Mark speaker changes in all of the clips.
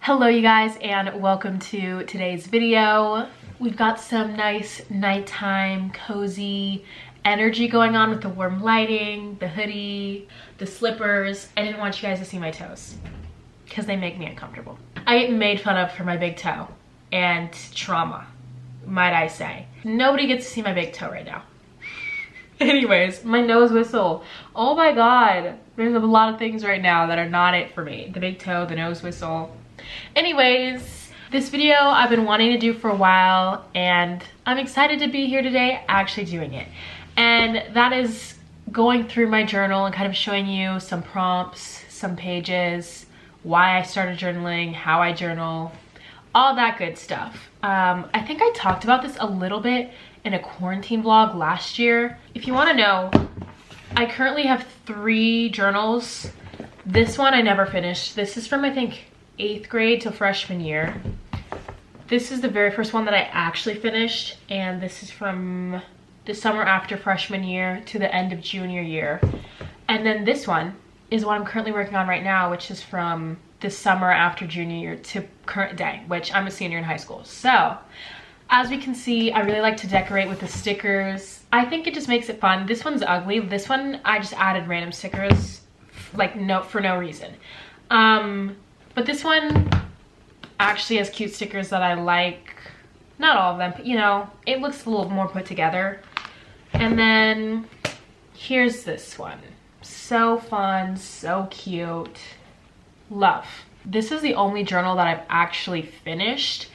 Speaker 1: Hello you guys, and welcome to today's video. We've got some nice nighttime cozy energy going on with the warm lighting, the hoodie, the slippers. I didn't want you guys to see my toes because they make me uncomfortable. I get made fun of for my big toe and trauma, might I say. Nobody gets to see my big toe right now. Anyways, my nose whistle. Oh my god, there's a lot of things right now that are not it for me. The big toe, the nose whistle. Anyways, this video I've been wanting to do for a while, and I'm excited to be here today actually doing it. And that is going through my journal and kind of showing you some prompts, some pages, why I started journaling, how I journal, all that good stuff. I think I talked about this a little bit in a quarantine vlog last year. If you want to know, I currently have 3 journals. This one I never finished. This is from, I think, 8th grade to freshman year. This is the very first one that I actually finished, and this is from the summer after freshman year to the end of junior year. And then this one is what I'm currently working on right now, which is from the summer after junior year to current day, which I'm a senior in high school. So as we can see, I really like to decorate with the stickers. I think it just makes it fun. This one's ugly. This one I just added random stickers, like for no reason. But this one actually has cute stickers that I like. Not all of them, but you know, it looks a little more put together. And then here's this one. So fun, so cute. Love. This is the only journal that I've actually finished.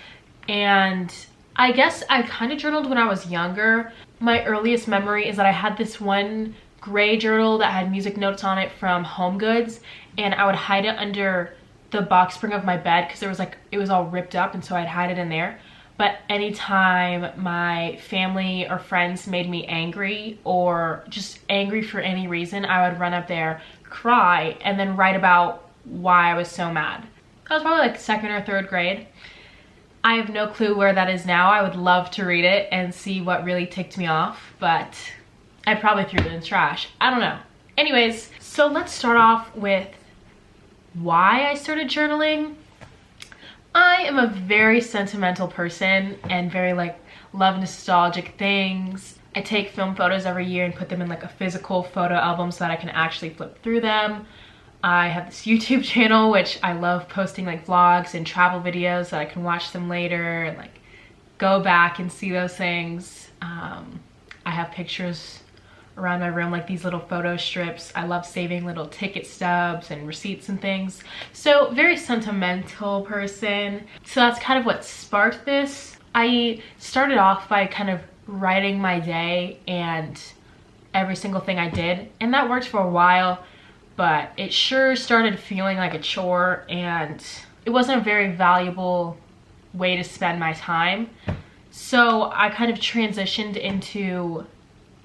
Speaker 1: And I guess I kind of journaled when I was younger. My earliest memory is that I had this one gray journal that had music notes on it from Home Goods, and I would hide it under the box spring of my bed because it was all ripped up, and so I'd hide it in there. But anytime my family or friends made me angry or just angry for any reason, I would run up there, cry, and then write about why I was so mad. I was probably like 2nd or 3rd grade. I have no clue where that is now. I would love to read it and see what really ticked me off, but I probably threw it in the trash. I don't know. Anyways, so let's start off with why I started journaling. I am a very sentimental person and very love nostalgic things. I take film photos every year and put them in like a physical photo album so that I can actually flip through them. I have this YouTube channel which I love posting like vlogs and travel videos so I can watch them later and like go back and see those things. I have pictures around my room, like these little photo strips. I love saving little ticket stubs and receipts and things. So very sentimental person. So that's kind of what sparked this. I started off by kind of writing my day and every single thing I did, and that worked for a while, but it sure started feeling like a chore and it wasn't a very valuable way to spend my time. So I kind of transitioned into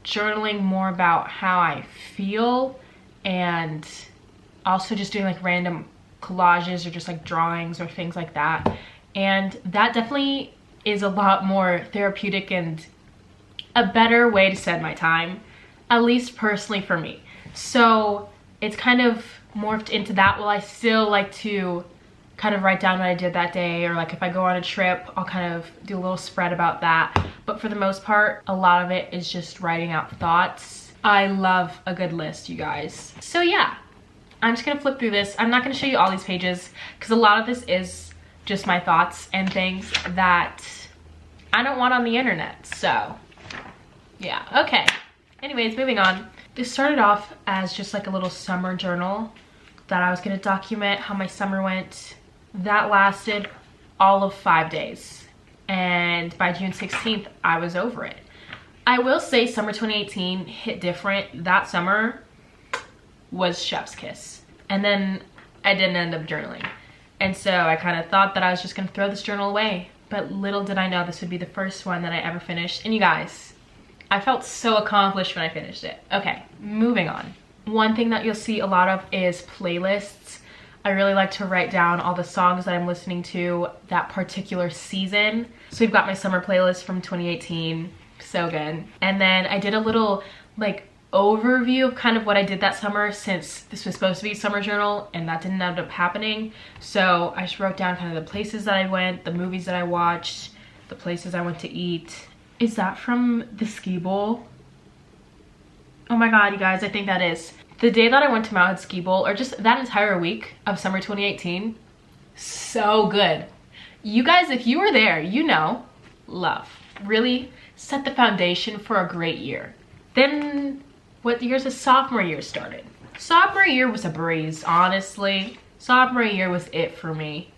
Speaker 1: journaling more about how I feel, and also just doing like random collages or just like drawings or things like that. And that definitely is a lot more therapeutic and a better way to spend my time, at least personally for me. So it's kind of morphed into that. While I still like to kind of write down what I did that day, or like if I go on a trip, I'll kind of do a little spread about that. But for the most part, a lot of it is just writing out thoughts. I love a good list, you guys. So yeah, I'm just gonna flip through this. I'm not gonna show you all these pages because a lot of this is just my thoughts and things that I don't want on the internet. So yeah, okay. Anyways, moving on. This started off as just like a little summer journal that I was gonna document how my summer went. That lasted all of 5 days, and by June 16th I was over it. I will say summer 2018 hit different. That summer was chef's kiss, and then I didn't end up journaling, and so I kind of thought that I was just gonna throw this journal away, but little did I know this would be the first one that I ever finished. And you guys, I felt so accomplished when I finished it. Okay, moving on. One thing that you'll see a lot of is playlists. I really like to write down all the songs that I'm listening to that particular season. So we've got my summer playlist from 2018, so good. And then I did a little like overview of kind of what I did that summer, since this was supposed to be summer journal and that didn't end up happening. So I just wrote down kind of the places that I went, the movies that I watched, the places I went to eat. Is that from the ski bowl? Oh my god, you guys, I think that is. The day that I went to Mount Hood Ski Bowl, or just that entire week of summer 2018, so good. You guys, if you were there, you know, love. Really set the foundation for a great year. Then, what year's the sophomore year started? Sophomore year was a breeze, honestly. Sophomore year was it for me.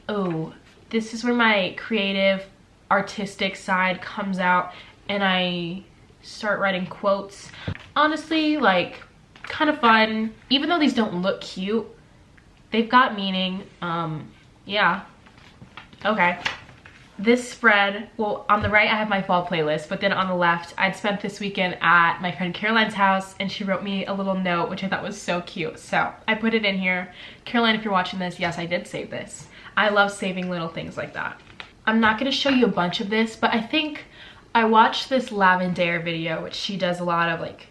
Speaker 1: Oh, this is where my creative, artistic side comes out and I start writing quotes. Honestly, like, kind of fun. Even though these don't look cute, they've got meaning. Yeah. Okay. This spread, well, on the right I have my fall playlist, but then on the left I'd spent this weekend at my friend Caroline's house and she wrote me a little note, which I thought was so cute. So I put it in here. Caroline, if you're watching this, yes, I did save this. I love saving little things like that. I'm not going to show you a bunch of this, but I think I watched this Lavendare video, which she does a lot of like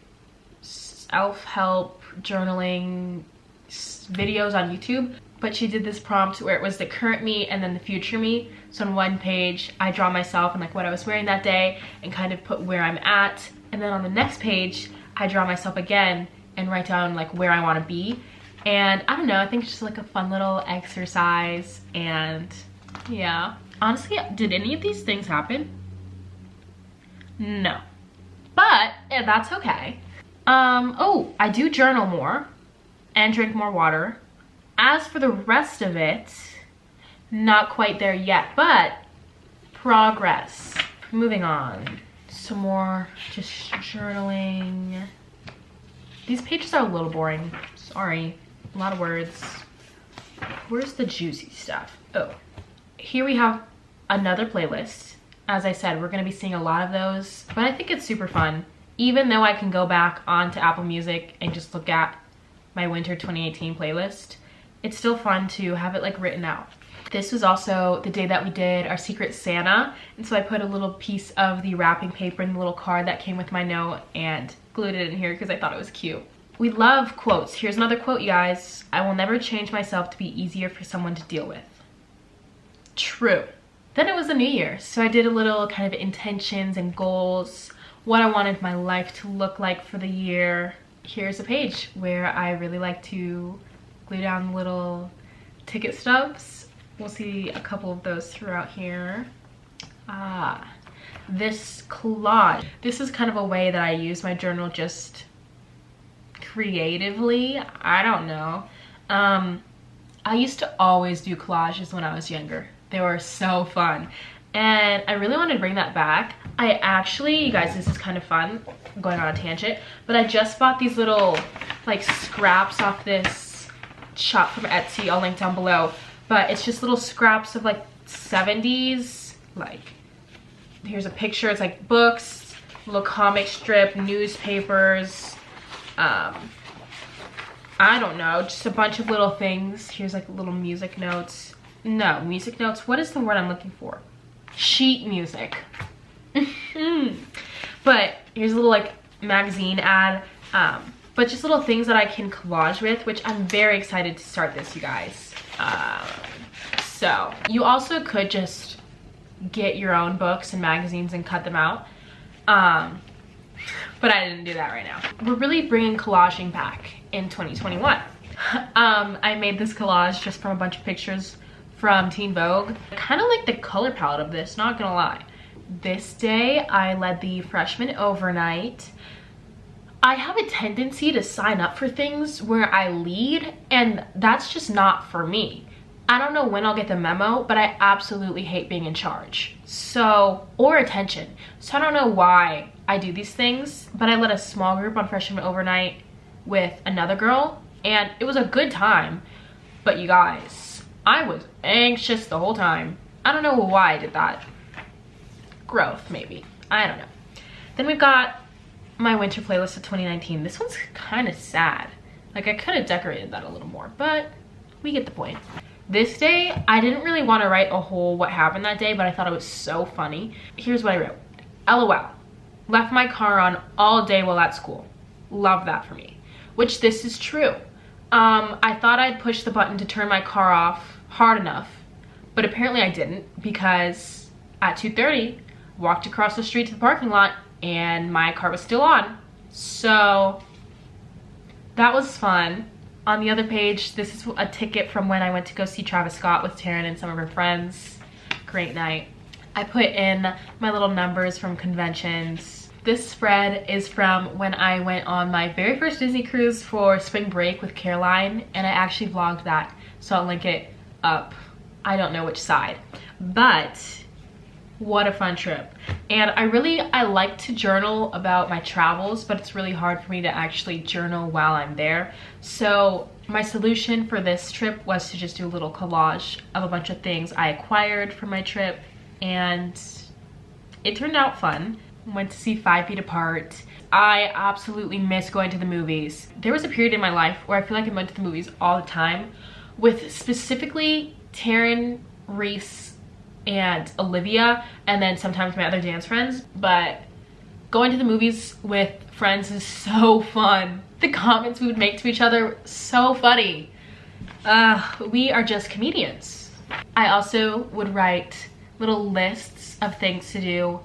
Speaker 1: self-help journaling videos on YouTube. But she did this prompt where it was the current me and then the future me. So on one page, I draw myself and like what I was wearing that day and kind of put where I'm at. And then on the next page, I draw myself again and write down like where I want to be. And I don't know, I think it's just like a fun little exercise. And yeah, honestly, did any of these things happen? No, but yeah, that's okay. Oh, I do journal more and drink more water. As for the rest of it, not quite there yet, but progress. Moving on. Some more just journaling. These pages are a little boring. Sorry. A lot of words. Where's the juicy stuff? Oh. Here we have another playlist. As I said, we're going to be seeing a lot of those, but I think it's super fun. Even though I can go back onto Apple Music and just look at my winter 2018 playlist, it's still fun to have it like written out. This was also the day that we did our Secret Santa, and so I put a little piece of the wrapping paper in the little card that came with my note and glued it in here because I thought it was cute. We love quotes. Here's another quote, you guys. I will never change myself to be easier for someone to deal with. True. Then it was the new year, so I did a little kind of intentions and goals, what I wanted my life to look like for the year. Here's a page where I really like to glue down little ticket stubs. We'll see a couple of those throughout here. This collage. This is kind of a way that I use my journal just creatively. I don't know. I used to always do collages when I was younger. They were so fun. And I really wanted to bring that back. I actually, you guys, this is kind of fun. I'm going on a tangent. But I just bought these little like scraps off this shop from Etsy. I'll link down below, but it's just little scraps of like 70s, like here's a picture, it's like books, little comic strip, newspapers, I don't know, just a bunch of little things. Here's like little music notes. No, music notes, what is the word I'm looking for? Sheet music. But here's a little like magazine ad, but just little things that I can collage with, which I'm very excited to start this, you guys. So you also could just get your own books and magazines and cut them out. But I didn't do that right now. We're really bringing collaging back in 2021. I made this collage just from a bunch of pictures from Teen Vogue. I kind of like the color palette of this, not gonna lie. This day I led the freshman overnight. I have a tendency to sign up for things where I lead, and that's just not for me. I don't know when I'll get the memo, but I absolutely hate being in charge. So, or attention. So I don't know why I do these things, but I led a small group on freshman overnight with another girl, and it was a good time. But you guys, I was anxious the whole time. I don't know why I did that. Growth, maybe. I don't know. Then we've got my winter playlist of 2019. This one's kind of sad. Like, I could have decorated that a little more, but we get the point. This day, I didn't really want to write a whole what happened that day, but I thought it was so funny. Here's what I wrote. LOL. Left my car on all day while at school. Love that for me, which this is true. I thought I'd push the button to turn my car off hard enough, but apparently I didn't, because at 2:30, walked across the street to the parking lot and my car was still on. So that was fun. On the other page, this is a ticket from when I went to go see Travis Scott with Taryn and some of her friends. Great night. I put in my little numbers from conventions. This spread is from when I went on my very first Disney cruise for spring break with Caroline, and I actually vlogged that, so I'll link it up. I don't know which side, but what a fun trip. And I like to journal about my travels, but it's really hard for me to actually journal while I'm there. So my solution for this trip was to just do a little collage of a bunch of things I acquired from my trip, and it turned out fun. Went to see 5 Feet Apart. I absolutely miss going to the movies. There was a period in my life where I feel like I went to the movies all the time, with specifically Taryn, Reese, and Olivia, and then sometimes my other dance friends. But going to the movies with friends is so fun. The comments we would make to each other, so funny. We are just comedians. I also would write little lists of things to do.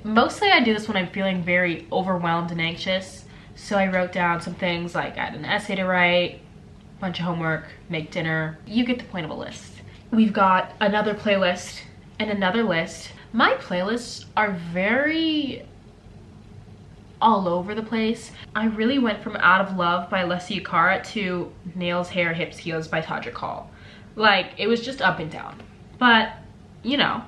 Speaker 1: Mostly I do this when I'm feeling very overwhelmed and anxious. So I wrote down some things like I had an essay to write, a bunch of homework, make dinner. You get the point of a list. We've got another playlist and another list. My playlists are very all over the place. I really went from Out of Love by Alessia Cara to Nails, Hair, Hips, Heels by Todrick Hall. Like, it was just up and down. But, you know,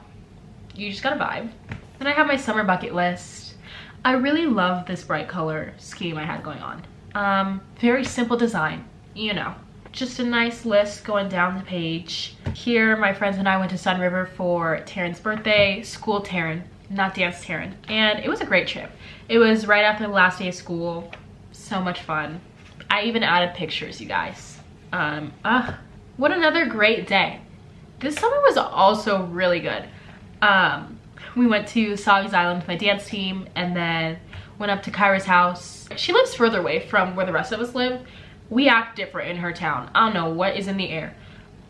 Speaker 1: you just gotta vibe. Then I have my summer bucket list. I really love this bright color scheme I had going on. Very simple design, you know. Just a nice list going down the page. Here, my friends and I went to Sun River for Taryn's birthday. School Taryn, not dance Taryn. And it was a great trip. It was right after the last day of school. So much fun. I even added pictures, you guys. What another great day. This summer was also really good. We went to Savi's Island with my dance team, and then went up to Kyra's house. She lives further away from where the rest of us live. We act different in her town. I don't know what is in the air.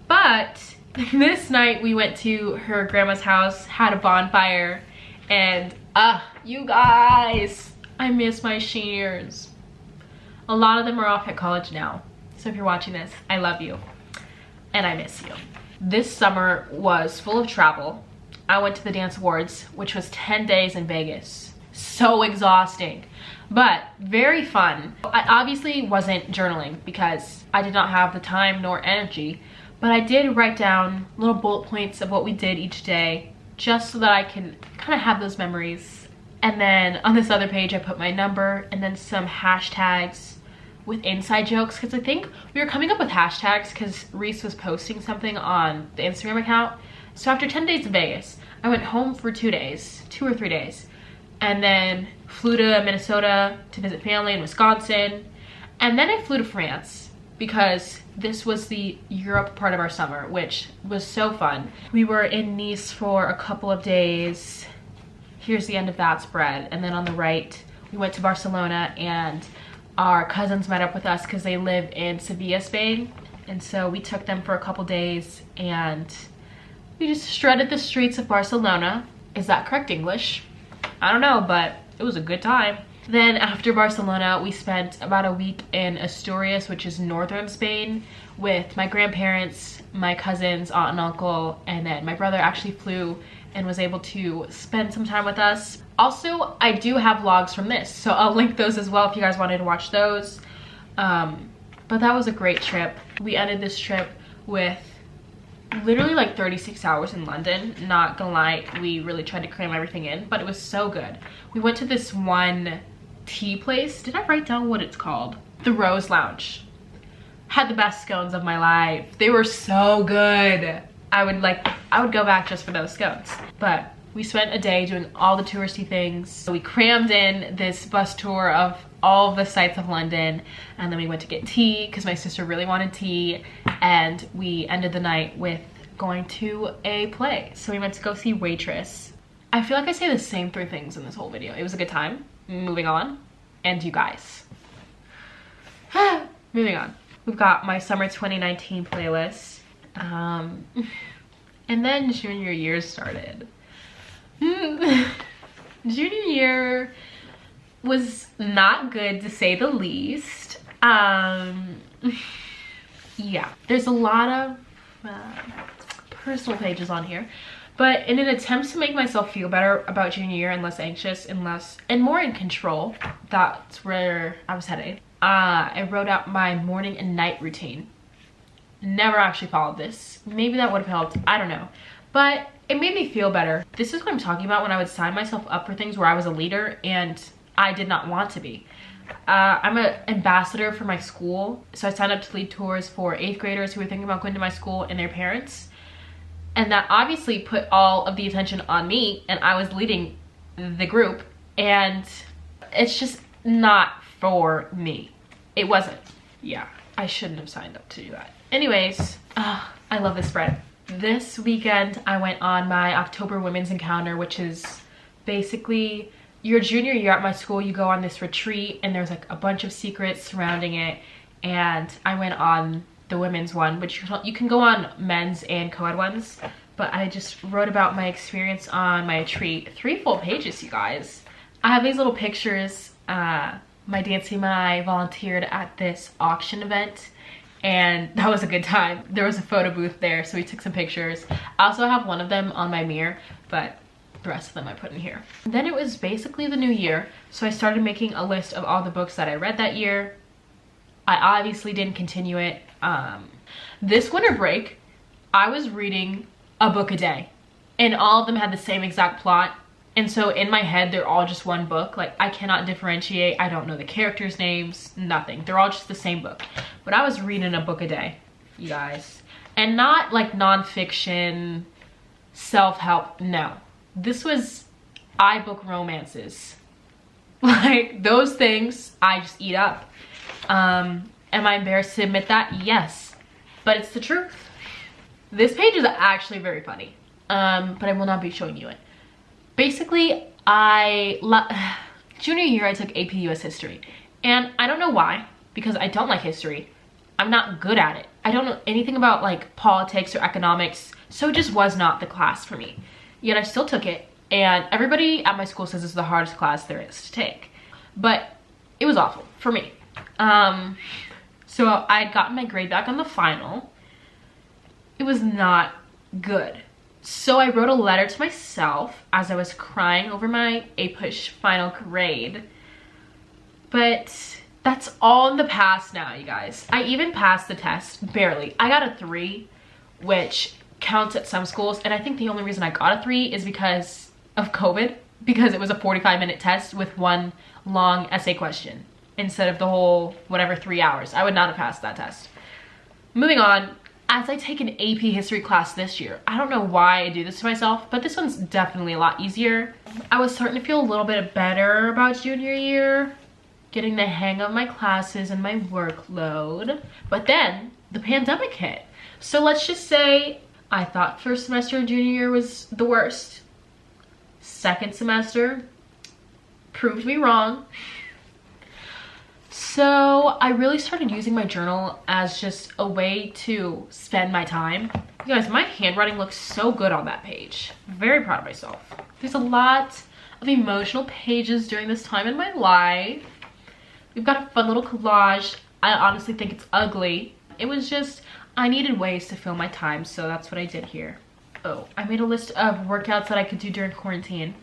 Speaker 1: But this night we went to her grandma's house, had a bonfire, and you guys, I miss my seniors. A lot of them are off at college now. So if you're watching this, I love you and I miss you. This summer was full of travel. I went to the Dance Awards, which was 10 days in Vegas. So exhausting, but very fun. I obviously wasn't journaling because I did not have the time nor energy, but I did write down little bullet points of what we did each day, just so that I can kind of have those memories. And then on this other page, I put my number and then some hashtags with inside jokes, because I think we were coming up with hashtags because Reese was posting something on the Instagram account. So after 10 days in Vegas, I went home for 2 or 3 days, and then flew to Minnesota to visit family in Wisconsin. And then I flew to France because this was the Europe part of our summer, which was so fun. We were in Nice for a couple of days. Here's the end of that spread. And then on the right, we went to Barcelona, and our cousins met up with us because they live in Sevilla, Spain. And so we took them for a couple days, and we just strutted the streets of Barcelona. Is that correct English? I don't know, but it was a good time. Then after Barcelona, we spent about a week in Asturias, which is northern Spain, with my grandparents, my cousins, aunt and uncle, and then my brother actually flew and was able to spend some time with us. Also, I do have vlogs from this, so I'll link those as well if you guys wanted to watch those. But that was a great trip. We ended this trip with literally like 36 hours in London. Not gonna lie, we really tried to cram everything in, but it was so good. We went to this one tea place. Did I write down what it's called? The Rose Lounge. Had the best scones of my life. They were so good. I would go back just for those scones. But we spent a day doing all the touristy things. So we crammed in this bus tour of all of the sights of London, and then we went to get tea because my sister really wanted tea, and we ended the night with going to a play. So we went to go see Waitress. I feel like I say the same 3 things in this whole video. It was a good time. Moving on. And you guys. Moving on. We've got my summer 2019 playlist. And then junior year started. Junior year was not good, to say the least. Yeah, there's a lot of personal pages on here, but in an attempt to make myself feel better about junior year and less anxious and more in control, that's where I was headed. I wrote out my morning and night routine. Never actually followed this. Maybe that would have helped, I don't know, but it made me feel better. This is what I'm talking about when I would sign myself up for things where I was a leader and I did not want to be. I'm an ambassador for my school, so I signed up to lead tours for 8th graders who were thinking about going to my school and their parents, and that obviously put all of the attention on me, and I was leading the group, and it's just not for me. It wasn't. Yeah, I shouldn't have signed up to do that. Anyways, I love this spread. This weekend I went on my October Women's Encounter, which is basically your junior year at my school. You go on this retreat and there's like a bunch of secrets surrounding it, and I went on the women's one, which you can go on men's and co-ed ones, but I just wrote about my experience on my retreat. 3 full pages, you guys. I have these little pictures. My dance team and I volunteered at this auction event, and that was a good time. There was a photo booth there, so we took some pictures. I also have one of them on my mirror, but the rest of them I put in here. Then it was basically the new year, so I started making a list of all the books that I read that year. I obviously didn't continue it. This winter break, I was reading a book a day, and all of them had the same exact plot. And so in my head, they're all just one book. Like, I cannot differentiate. I don't know the characters' names, nothing. They're all just the same book. But I was reading a book a day, you guys. And not like nonfiction, self-help, no. This was iBook romances. Like, those things I just eat up. Am I embarrassed to admit that? Yes. But it's the truth. This page is actually very funny. But I will not be showing you it. Basically, junior year I took AP US History. And I don't know why, because I don't like history. I'm not good at it. I don't know anything about like politics or economics, so it just was not the class for me. Yet I still took it, and everybody at my school says it's the hardest class there is to take. But it was awful for me. So I had gotten my grade back on the final. It was not good. So I wrote a letter to myself as I was crying over my A-push final grade. But that's all in the past now, you guys. I even passed the test, barely. I got a 3, which counts at some schools, and I think the only reason I got a 3 is because of COVID, because it was a 45-minute test with one long essay question instead of the whole whatever 3 hours. I would not have passed that test. Moving on, as I take an AP history class this year, I don't know why I do this to myself, but this one's definitely a lot easier. I was starting to feel a little bit better about junior year, getting the hang of my classes and my workload, but then the pandemic hit. So let's just say I thought first semester of junior year was the worst. Second semester proved me wrong. So I really started using my journal as just a way to spend my time. You guys, my handwriting looks so good on that page. Very proud of myself. There's a lot of emotional pages during this time in my life. We've got a fun little collage. I honestly think it's ugly. It was just, I needed ways to fill my time, so that's what I did here. Oh, I made a list of workouts that I could do during quarantine.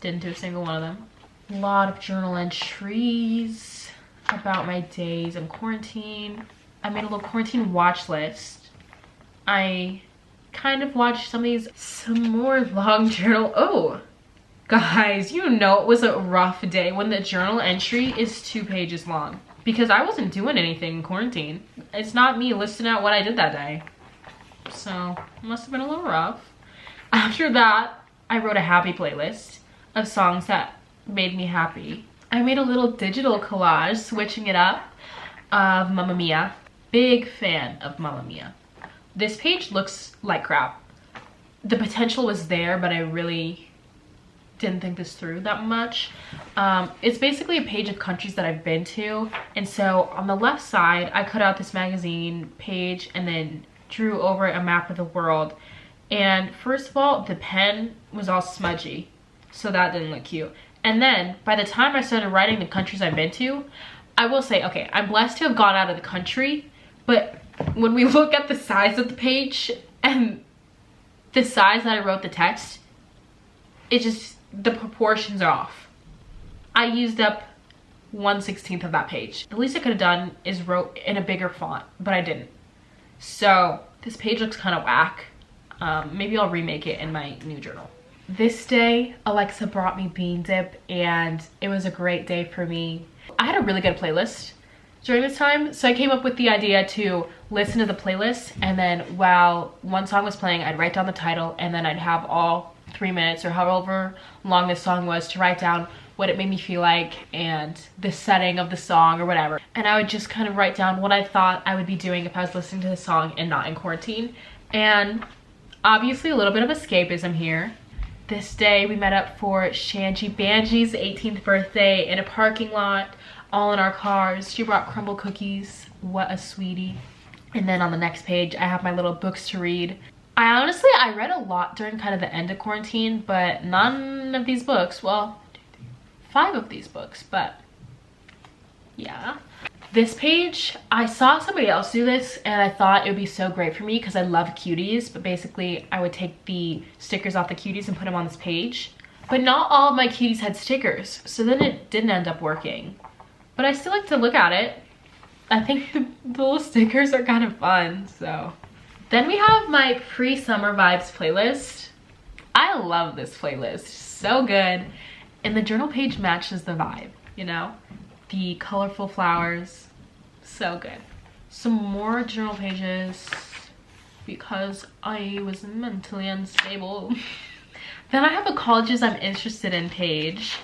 Speaker 1: Didn't do a single one of them. A lot of journal entries about my days in quarantine. I made a little quarantine watch list. I kind of watched some more long journal. Oh, guys, you know it was a rough day when the journal entry is 2 pages long, because I wasn't doing anything in quarantine. It's not me listing out what I did that day. So it must have been a little rough. After that, I wrote a happy playlist of songs that made me happy. I made a little digital collage switching it up of Mamma Mia. Big fan of Mamma Mia. This page looks like crap. The potential was there, but I really didn't think this through that much. It's basically a page of countries that I've been to, and so on the left side I cut out this magazine page and then drew over a map of the world. And first of all, the pen was all smudgy, so that didn't look cute. And then by the time I started writing the countries I've been to, I will say, okay, I'm blessed to have gone out of the country, but when we look at the size of the page and the size that I wrote the text, it just, the proportions are off. I used up 1/16 of that page. The least I could have done is wrote in a bigger font, but I didn't. So this page looks kind of whack. Maybe I'll remake it in my new journal. This day, Alexa brought me bean dip, and it was a great day for me. I had a really good playlist during this time, so I came up with the idea to listen to the playlist, and then while one song was playing, I'd write down the title, and then I'd have all 3 minutes or however long this song was to write down what it made me feel like and the setting of the song or whatever. And I would just kind of write down what I thought I would be doing if I was listening to the song and not in quarantine. And obviously a little bit of escapism here. This day we met up for Shanji Banji's 18th birthday in a parking lot, all in our cars. She brought crumble cookies. What a sweetie. And then on the next page, I have my little books to read. I read a lot during kind of the end of quarantine, but none of these books, well, 5 of these books, but yeah. This page, I saw somebody else do this and I thought it would be so great for me because I love cuties, but basically I would take the stickers off the cuties and put them on this page. But not all of my cuties had stickers, so then it didn't end up working. But I still like to look at it. I think the little stickers are kind of fun, so. Then we have my pre-summer vibes playlist. I love this playlist, so good. And the journal page matches the vibe, you know? The colorful flowers, so good. Some more journal pages because I was mentally unstable. Then I have a colleges I'm interested in page.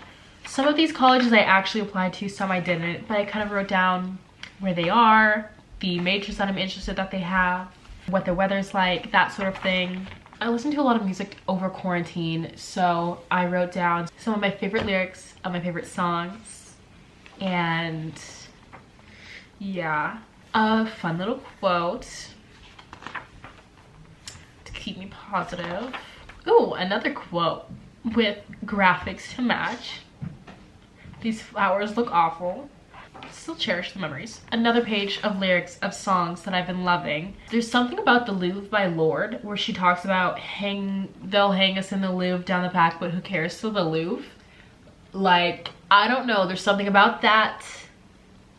Speaker 1: Some of these colleges I actually applied to, some I didn't, but I kind of wrote down where they are, the majors that I'm interested that they have, what the weather's like, that sort of thing. I listen to a lot of music over quarantine, so I wrote down some of my favorite lyrics of my favorite songs. And yeah, a fun little quote to keep me positive. Ooh, another quote with graphics to match. These flowers look awful. Still cherish the memories. Another page of lyrics of songs that I've been loving. There's something about the Louvre by Lorde where she talks about they'll hang us in the Louvre down the back, but who cares, still the Louvre. Like, I don't know, there's something about that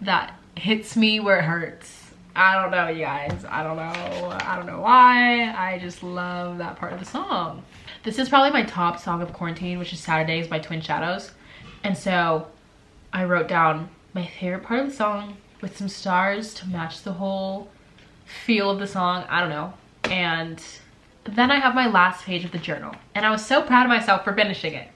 Speaker 1: that hits me where it hurts. I don't know, you guys. I don't know why. I just love that part of the song. This is probably my top song of quarantine, which is Saturdays by Twin Shadows. And so I wrote down my favorite part of the song with some stars to match the whole feel of the song. I don't know. And then I have my last page of the journal. And I was so proud of myself for finishing it.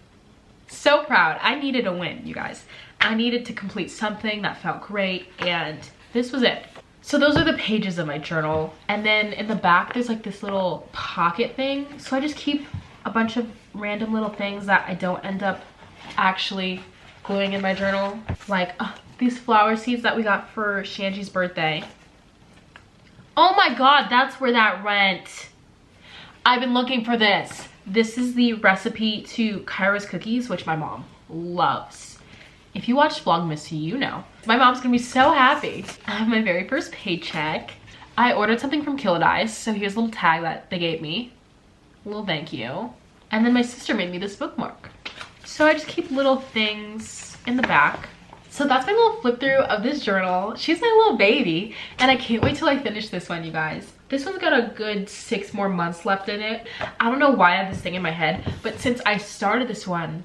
Speaker 1: So proud. I needed a win, you guys. I needed to complete something that felt great, and this was it. So those are the pages of my journal. And then in the back, there's like this little pocket thing. So I just keep a bunch of random little things that I don't end up actually gluing in my journal. Like these flower seeds that we got for Shanji's birthday. Oh my God, that's where that went. I've been looking for this. This is the recipe to Kyra's cookies, which my mom loves. If you watch Vlogmas, you know. My mom's gonna be so happy. I have my very first paycheck. I ordered something from Killadice, so here's a little tag that they gave me. A little thank you. And then my sister made me this bookmark. So I just keep little things in the back. So that's my little flip through of this journal. She's my little baby, and I can't wait till I finish this one, you guys. This one's got a good 6 more months left in it. I don't know why I have this thing in my head, but since I started this one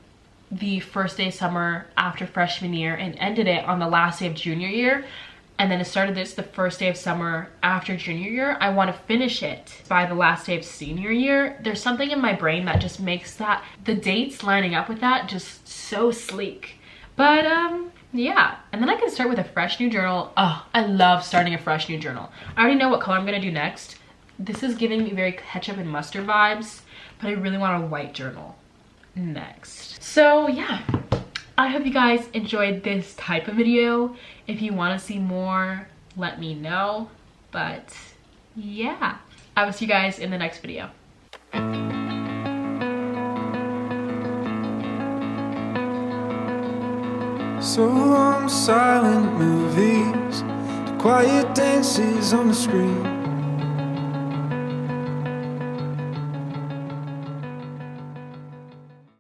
Speaker 1: the first day of summer after freshman year and ended it on the last day of junior year, and then I started this the first day of summer after junior year, I want to finish it by the last day of senior year. There's something in my brain that just makes that, the dates lining up with that, just so sleek. But yeah, and then I can start with a fresh new journal. Oh, I love starting a fresh new journal. I already know what color I'm gonna do next. This is giving me very ketchup and mustard vibes, but I really want a white journal. next. So yeah, I hope you guys enjoyed this type of video. If you want to see more, let me know. But yeah, I will see you guys in the next video.
Speaker 2: So long silent movies, the quiet dances on the screen.